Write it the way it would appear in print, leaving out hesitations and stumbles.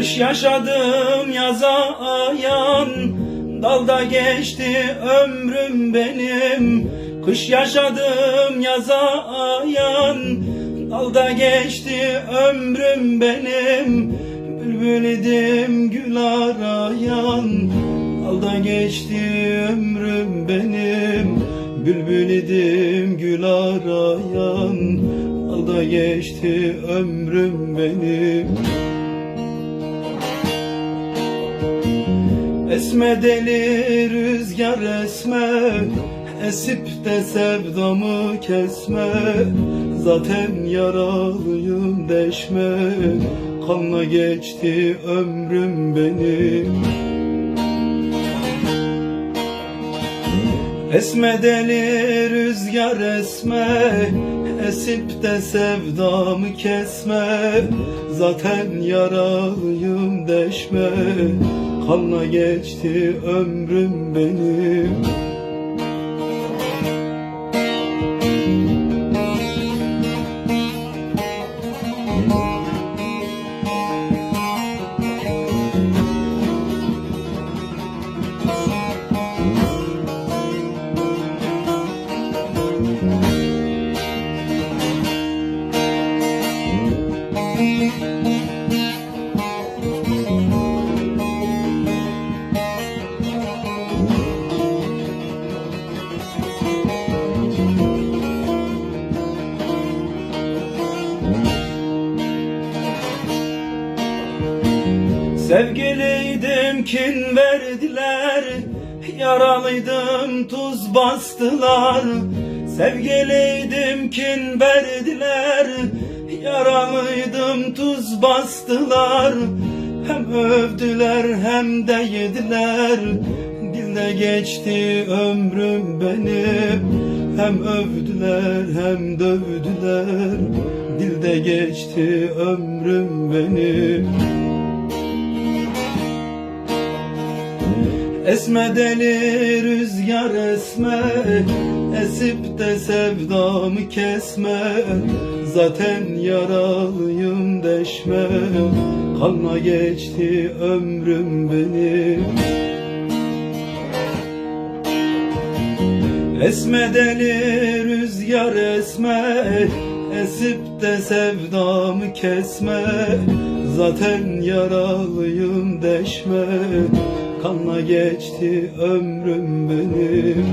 Kış yaşadım yaza ayan, dalda geçti ömrüm benim. Kış yaşadım yaza ayan, dalda geçti ömrüm benim. Bülbül idim gül arayan, dalda geçti ömrüm benim. Bülbül idim gül arayan, dalda geçti ömrüm benim. Esme deli rüzgar esme, esip de sevdamı kesme. Zaten yaralıyım deşme, kanla geçti ömrüm benim. Esme deli rüzgar esme, esip de sevdamı kesme. Zaten yaralıyım deşme, kanla geçti ömrüm benim. Sevgiliydim kin verdiler, yaralıydım tuz bastılar. Sevgiliydim kin verdiler, yaralıydım tuz bastılar. Hem övdüler hem de yediler, dilde geçti ömrüm benim. Hem övdüler hem dövdüler, dilde geçti ömrüm benim. Esme deli rüzgar esme, esip de sevdamı kesme. Zaten yaralıyım deşme, kanla geçti ömrüm benim. Esme deli rüzgar esme, esip de sevdamı kesme. Zaten yaralıyım deşme, kanla geçti ömrüm benim.